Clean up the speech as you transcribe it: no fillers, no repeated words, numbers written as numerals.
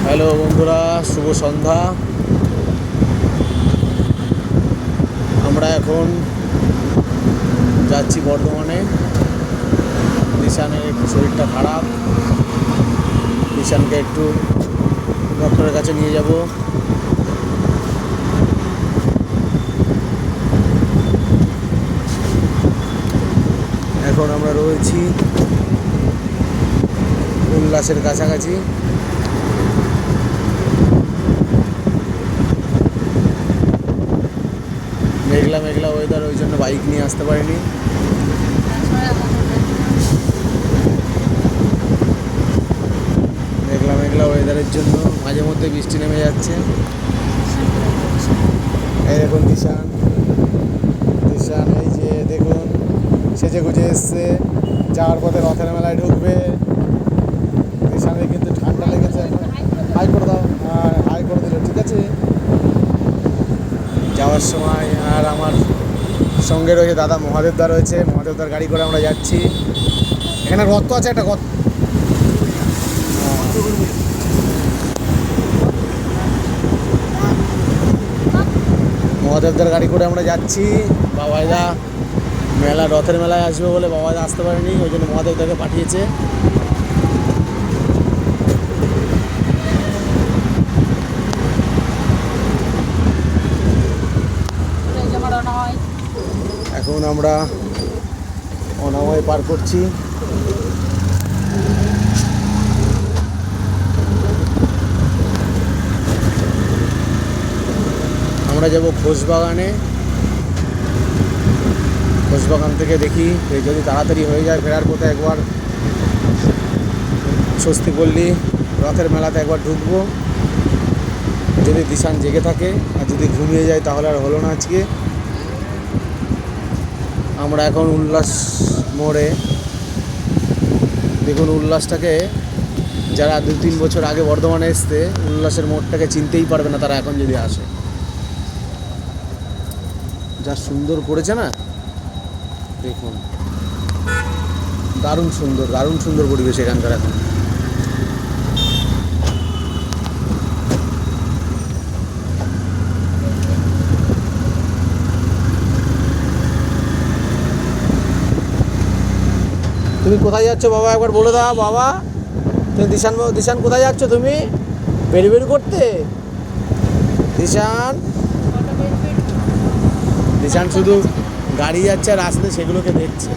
Hello বন্ধুরা, শুভ সন্ধ্যা। আমরা এখন যাচ্ছি বর্ধমানে। দিশানের একটু শরীরটা খারাপ, দিশানকে একটু ডক্টরের কাছে নিয়ে যাব। এখন আমরা রয়েছি উল্লাসের কাছাকাছি। মেঘলা মেঘলা ওয়েদার, ওই জন্য বাইক নিয়ে আসতে পারিনি। মেঘলা মেঘলা ওয়েদারের জন্য মাঝে মধ্যে বৃষ্টি নেমে যাচ্ছে। এই দেখুন দিশান, এই যে দেখুন সেজে গুজে এসছে, যাওয়ার পথে রথের মেলায় ঢুকবে। দিশানের কিন্তু ঠান্ডা লেগেছে। এখন হাই করে দাও, হাই করে দিল, ঠিক আছে। যাওয়ার সময় আর আমার সঙ্গে রয়েছে দাদা মহাদেবদা রয়েছে, মহাদেবদার গাড়ি করে আমরা যাচ্ছি। এখানে রথ আছে, একটা রথ। মহাদেবদার গাড়ি করে আমরা যাচ্ছি। বাবাইদা রথের মেলায় আসবে বলে বাবাইদা আসতে পারেনি, ওই জন্য মহাদেবদাকে পাঠিয়েছে। এখন আমরা অনাময় পার করছি। আমরা যাব খোশবাগানে। খোশবাগান থেকে দেখি যদি তাড়াতাড়ি হয়ে যায় ফেরার পথে একবার স্বস্তিপল্লী রথের মেলাতে একবার ঢুকবো, যদি দিশান জেগে থাকে। আর যদি ঘুমিয়ে যায় তাহলে আর হলো না আজকে। আমরা এখন উল্লাস মোড়ে। দেখুন উল্লাসটাকে যারা 2-3 বছর আগে বর্ধমানে এসছে, উল্লাসের মোড়টাকে চিনতেই পারবে না তারা এখন যদি আসে। যা সুন্দর করেছে না, দেখুন দারুণ সুন্দর পরিবেশ এখানকার এখন। তুমি কোথায় যাচ্ছ বাবা, একবার বলে দাও বাবা। তুমি দিশান কোথায় যাচ্ছ তুমি? বেরি করতে? দিশান শুধু গাড়ি যাচ্ছে আর রাস্তাতে সেগুলোকে দেখছে।